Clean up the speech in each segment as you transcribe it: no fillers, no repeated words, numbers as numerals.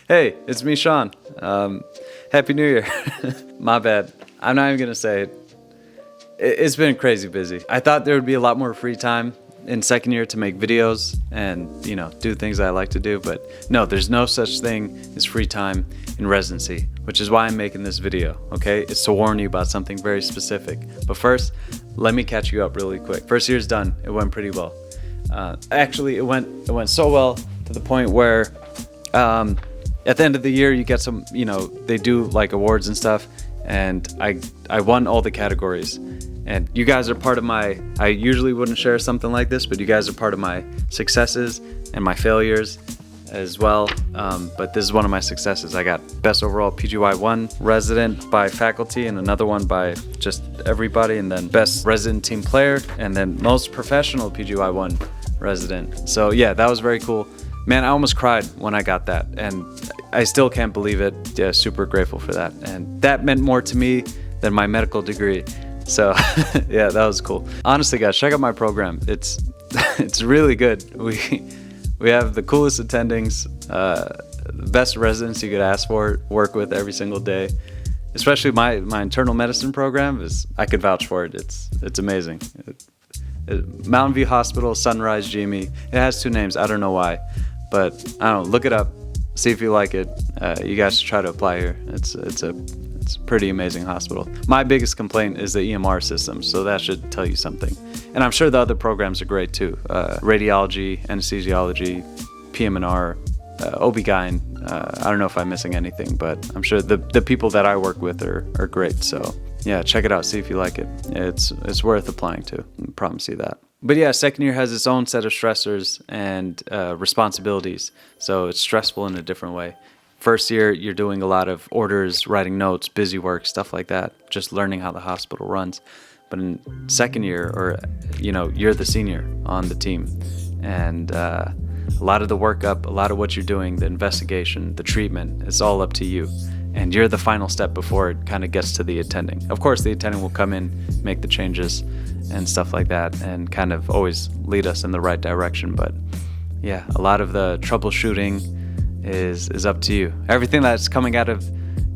Hey, it's me, Sean. Happy New Year. My bad. I'm not even gonna say it. It's been crazy busy. I thought there would be a lot more free time in second year to make videos and, do things I like to do, but no, there's no such thing as free time in residency, which is why I'm making this video, okay? It's to warn you about something very specific. But first, let me catch you up really quick. First year's done. It went pretty well. Actually, it went so well to the point where at the end of the year, you get some, they do like awards and stuff, and I won all the categories. And you guys are part of I usually wouldn't share something like this, but you guys are part of my successes and my failures as well. But this is one of my successes. I got best overall PGY1 resident by faculty, and another one by just everybody, and then best resident team player, and then most professional PGY1 resident. So yeah, that was very cool. Man, I almost cried when I got that, and I still can't believe it. Yeah, super grateful for that. And that meant more to me than my medical degree. So yeah, that was cool. Honestly, guys, check out my program. It's really good. We have the coolest attendings, the best residents you could ask for, work with every single day. Especially my internal medicine program I could vouch for it. It's amazing. Mountain View Hospital, Sunrise GME. It has two names. I don't know why. But I don't know, look it up, see if you like it. You guys should try to apply here. It's a pretty amazing hospital. My biggest complaint is the EMR system, so that should tell you something. And I'm sure the other programs are great too. Radiology, anesthesiology, PM&R, OB-GYN. I don't know if I'm missing anything, but I'm sure the people that I work with are great. So yeah, check it out, see if you like it. It's worth applying to, I promise you that. But yeah, second year has its own set of stressors and responsibilities, so it's stressful in a different way. First year, you're doing a lot of orders, writing notes, busy work, stuff like that, just learning how the hospital runs. But in second year, you're the senior on the team, and a lot of the workup, a lot of what you're doing, the investigation, the treatment, it's all up to you. And you're the final step before it kind of gets to the attending. Of course, the attending will come in, make the changes and stuff like that, and kind of always lead us in the right direction. But yeah, a lot of the troubleshooting is up to you. Everything that's coming out of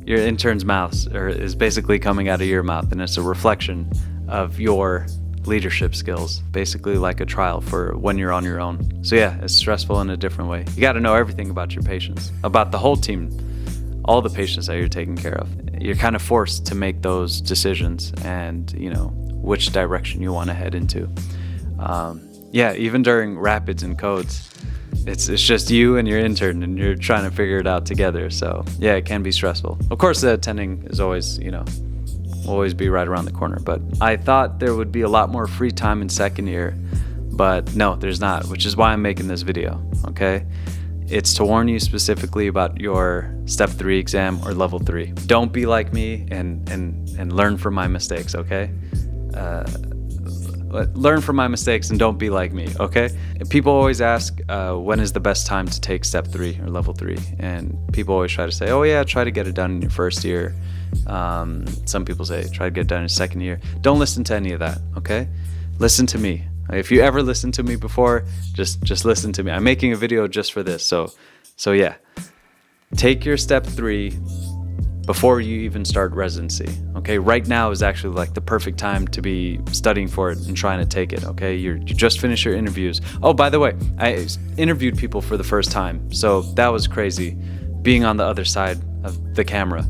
your intern's mouths is basically coming out of your mouth, and it's a reflection of your leadership skills, basically like a trial for when you're on your own. So yeah, it's stressful in a different way. You got to know everything about your patients, about the whole team, all the patients that you're taking care of. You're kind of forced to make those decisions and, which direction you want to head into. Yeah, even during rapids and codes, it's just you and your intern, and you're trying to figure it out together. So yeah, it can be stressful. Of course, the attending is always, will always be right around the corner. But I thought there would be a lot more free time in second year, but no, there's not, which is why I'm making this video, okay? It's to warn you specifically about your step 3 exam or level 3. Don't be like me and learn from my mistakes, okay? Learn from my mistakes and don't be like me, okay? People always ask, when is the best time to take step 3 or level 3? And people always try to say, oh yeah, try to get it done in your first year. Some people say, try to get it done in your second year. Don't listen to any of that, okay? Listen to me. If you ever listened to me before, just listen to me. I'm making a video just for this. So yeah, take your step 3 before you even start residency, okay? Right now is actually like the perfect time to be studying for it and trying to take it, okay? You just finished your interviews. Oh, by the way, I interviewed people for the first time, so that was crazy, being on the other side of the camera.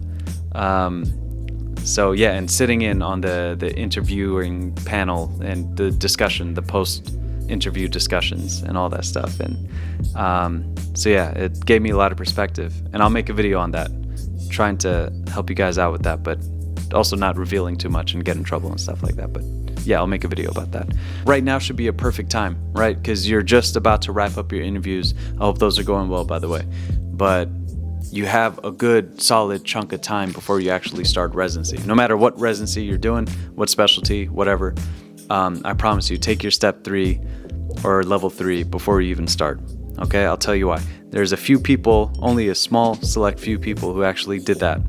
So yeah, and sitting in on the interviewing panel and the discussion, the post-interview discussions and all that stuff. And so yeah, it gave me a lot of perspective, and I'll make a video on that, trying to help you guys out with that, but also not revealing too much and get in trouble and stuff like that. But yeah, I'll make a video about that. Right now should be a perfect time, right? Because you're just about to wrap up your interviews. I hope those are going well, by the way. But you have a good solid chunk of time before you actually start residency. No matter what residency you're doing, what specialty, whatever, I promise you, take your step 3 or level 3 before you even start. Okay, I'll tell you why. There's a few people, only a small select few people who actually did that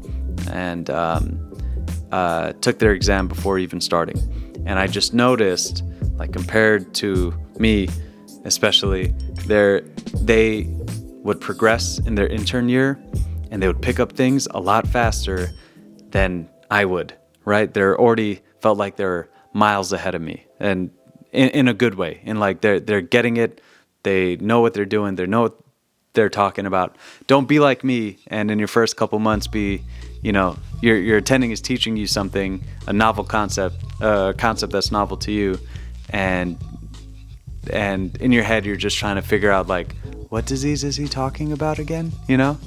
and took their exam before even starting. And I just noticed, like compared to me, especially, they would progress in their intern year, and they would pick up things a lot faster than I would, right? They're already felt like they're miles ahead of me, and in a good way. And like they're getting it, they know what they're doing, they know what they're talking about. Don't be like me, and in your first couple months be, your attending is teaching you something, a novel concept, a concept that's novel to you, and in your head you're just trying to figure out like, what disease is he talking about again? You don't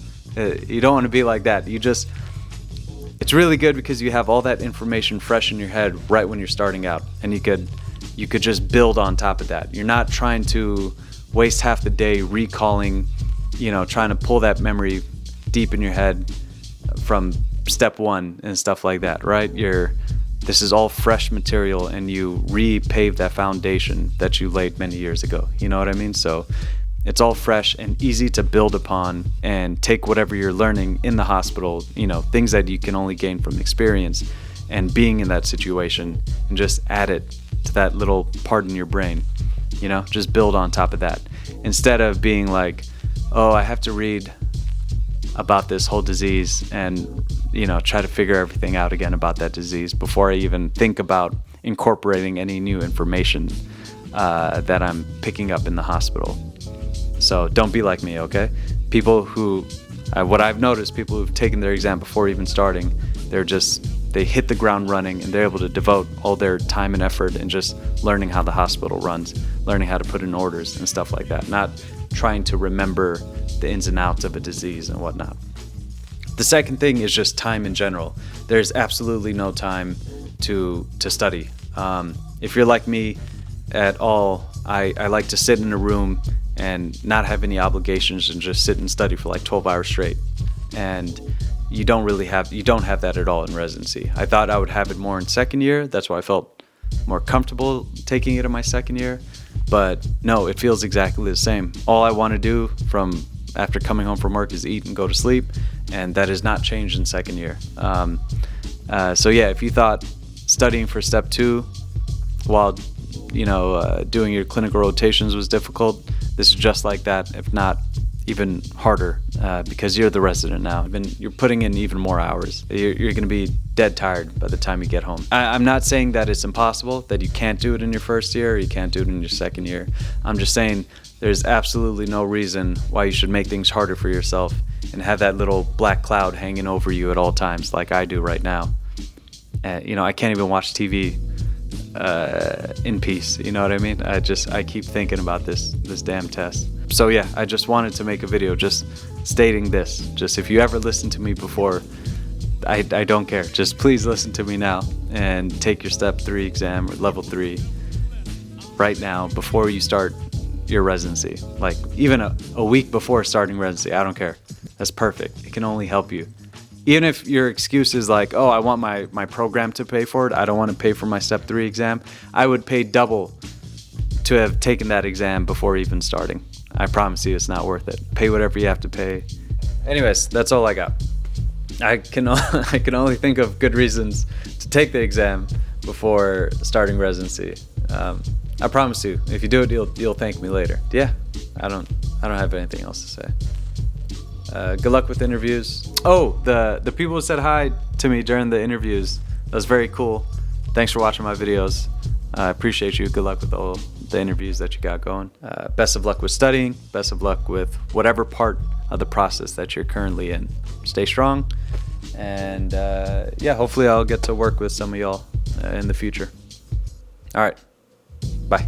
want to be like that. It's really good because you have all that information fresh in your head right when you're starting out, and you could just build on top of that. You're not trying to waste half the day recalling, trying to pull that memory deep in your head from step one and stuff like that, right? This is all fresh material, and you repave that foundation that you laid many years ago. You know what I mean? So it's all fresh and easy to build upon, and take whatever you're learning in the hospital, things that you can only gain from experience and being in that situation, and just add it to that little part in your brain, just build on top of that. Instead of being like, oh, I have to read about this whole disease and, try to figure everything out again about that disease before I even think about incorporating any new information that I'm picking up in the hospital. So don't be like me, okay? People who, what I've noticed, people who've taken their exam before even starting, they hit the ground running, and they're able to devote all their time and effort in just learning how the hospital runs, learning how to put in orders and stuff like that, not trying to remember the ins and outs of a disease and whatnot. The second thing is just time in general. There's absolutely no time to study. If you're like me at all, I like to sit in a room and not have any obligations and just sit and study for like 12 hours straight. And you don't have that at all in residency. I thought I would have it more in second year. That's why I felt more comfortable taking it in my second year. But no, it feels exactly the same. All I want to do after coming home from work is eat and go to sleep, and that has not changed in second year. So yeah, if you thought studying for step 2 while doing your clinical rotations was difficult, this is just like that, if not even harder, because you're the resident now. You're putting in even more hours. You're going to be dead tired by the time you get home. I'm not saying that it's impossible, that you can't do it in your first year or you can't do it in your second year. I'm just saying there's absolutely no reason why you should make things harder for yourself and have that little black cloud hanging over you at all times like I do right now. I can't even watch TV in peace, you know what I mean? I keep thinking about this damn test. So yeah, I just wanted to make a video just stating this. Just if you ever listened to me before, I don't care. Just please listen to me now and take your step 3 exam or level 3 right now before you start your residency. Like even a week before starting residency, I don't care. That's perfect. It can only help you. Even if your excuse is like, oh, I want my program to pay for it, I don't want to pay for my step 3 exam, I would pay double to have taken that exam before even starting. I promise you it's not worth it. Pay whatever you have to pay. Anyways, that's all I got. I can only think of good reasons to take the exam before starting residency. I promise you, if you do it, you'll thank me later. Yeah, I don't have anything else to say. Good luck with interviews. Oh, the people who said hi to me during the interviews, that was very cool. Thanks for watching my videos. I appreciate you. Good luck with all the interviews that you got going. Best of luck with studying. Best of luck with whatever part of the process that you're currently in. Stay strong. And yeah, hopefully I'll get to work with some of y'all in the future. All right. Bye.